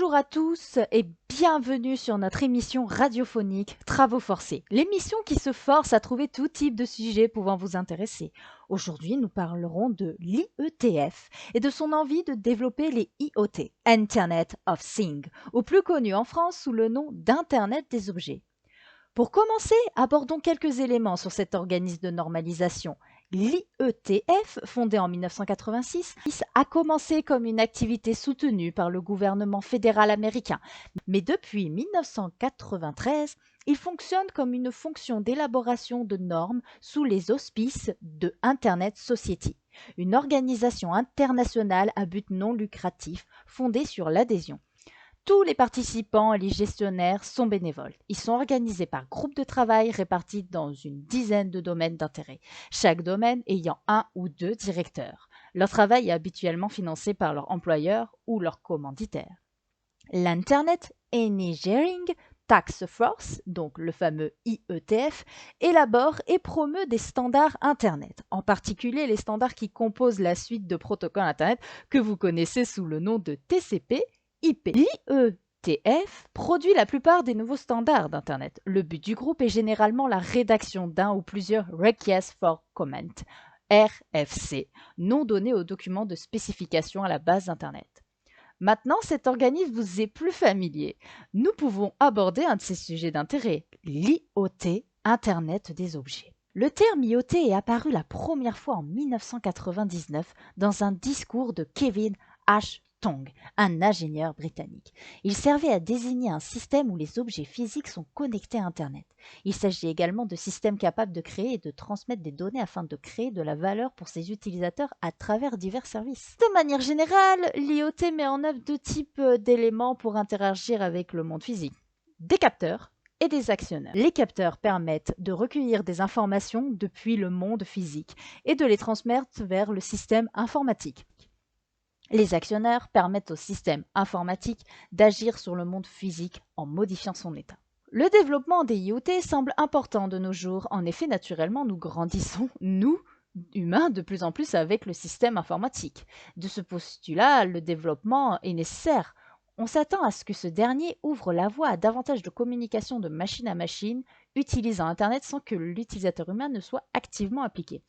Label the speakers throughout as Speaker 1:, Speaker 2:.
Speaker 1: Bonjour à tous et bienvenue sur notre émission radiophonique Travaux forcés, l'émission qui se force à trouver tout type de sujets pouvant vous intéresser. Aujourd'hui, nous parlerons de l'IETF et de son envie de développer les IoT, Internet of Things, ou plus connu en France sous le nom d'Internet des objets. Pour commencer, abordons quelques éléments sur cet organisme de normalisation. L'IETF, fondé en 1986, a commencé comme une activité soutenue par le gouvernement fédéral américain, mais depuis 1993, il fonctionne comme une fonction d'élaboration de normes sous les auspices de Internet Society, une organisation internationale à but non lucratif fondée sur l'adhésion. Tous les participants et les gestionnaires sont bénévoles. Ils sont organisés par groupes de travail répartis dans une dizaine de domaines d'intérêt, chaque domaine ayant un ou deux directeurs. Leur travail est habituellement financé par leur employeur ou leur commanditaire. L'Internet Engineering Task Force, donc le fameux IETF, élabore et promeut des standards Internet, en particulier les standards qui composent la suite de protocoles Internet que vous connaissez sous le nom de TCP, IP. L'IETF produit la plupart des nouveaux standards d'Internet. Le but du groupe est généralement la rédaction d'un ou plusieurs Requests for Comment, RFC, non donnés aux documents de spécification à la base d'Internet. Maintenant, cet organisme vous est plus familier. Nous pouvons aborder un de ces sujets d'intérêt, l'IoT, Internet des objets. Le terme IoT est apparu la première fois en 1999 dans un discours de Kevin H. Tong, un ingénieur britannique. Il servait à désigner un système où les objets physiques sont connectés à Internet. Il s'agit également de systèmes capables de créer et de transmettre des données afin de créer de la valeur pour ses utilisateurs à travers divers services. De manière générale, l'IoT met en œuvre deux types d'éléments pour interagir avec le monde physique. Des capteurs et des actionneurs. Les capteurs permettent de recueillir des informations depuis le monde physique et de les transmettre vers le système informatique. Les actionneurs permettent au système informatique d'agir sur le monde physique en modifiant son état. Le développement des IoT semble important de nos jours. En effet, naturellement, nous grandissons, nous, humains, de plus en plus avec le système informatique. De ce postulat, le développement est nécessaire. On s'attend à ce que ce dernier ouvre la voie à davantage de communication de machine à machine utilisant Internet sans que l'utilisateur humain ne soit activement impliqué.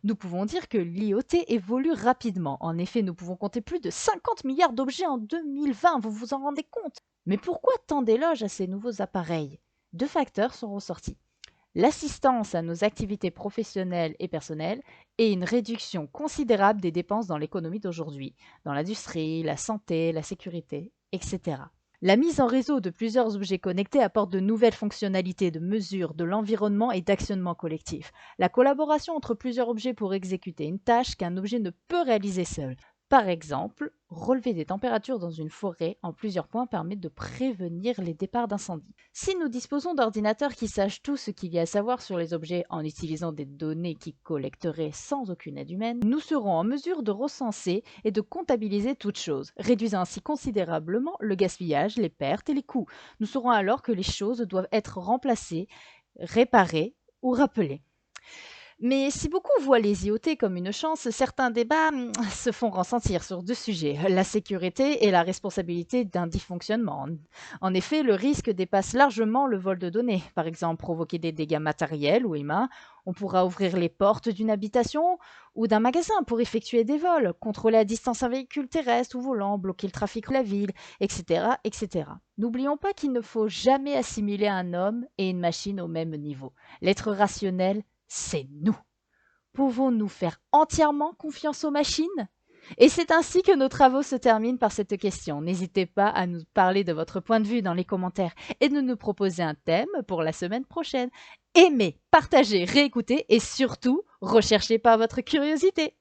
Speaker 1: Nous pouvons dire que l'IoT évolue rapidement. En effet, nous pouvons compter plus de 50 milliards d'objets en 2020, vous vous en rendez compte? Mais pourquoi tant d'éloges à ces nouveaux appareils? Deux facteurs sont ressortis. L'assistance à nos activités professionnelles et personnelles et une réduction considérable des dépenses dans l'économie d'aujourd'hui, dans l'industrie, la santé, la sécurité, etc. La mise en réseau de plusieurs objets connectés apporte de nouvelles fonctionnalités de mesure de l'environnement et d'actionnement collectif. La collaboration entre plusieurs objets pour exécuter une tâche qu'un objet ne peut réaliser seul. Par exemple, relever des températures dans une forêt en plusieurs points permet de prévenir les départs d'incendie. Si nous disposons d'ordinateurs qui sachent tout ce qu'il y a à savoir sur les objets en utilisant des données qui collecteraient sans aucune aide humaine, nous serons en mesure de recenser et de comptabiliser toutes choses, réduisant ainsi considérablement le gaspillage, les pertes et les coûts. Nous saurons alors que les choses doivent être remplacées, réparées ou rappelées. Mais si beaucoup voient les IoT comme une chance, certains débats se font ressentir sur deux sujets, la sécurité et la responsabilité d'un dysfonctionnement. En effet, le risque dépasse largement le vol de données. Par exemple, provoquer des dégâts matériels ou humains. On pourra ouvrir les portes d'une habitation ou d'un magasin pour effectuer des vols, contrôler à distance un véhicule terrestre ou volant, bloquer le trafic de la ville, etc., etc. N'oublions pas qu'il ne faut jamais assimiler un homme et une machine au même niveau. L'être rationnel, c'est nous. Pouvons-nous faire entièrement confiance aux machines? Et c'est ainsi que nos travaux se terminent par cette question. N'hésitez pas à nous parler de votre point de vue dans les commentaires et de nous proposer un thème pour la semaine prochaine. Aimez, partagez, réécoutez et surtout, recherchez par votre curiosité.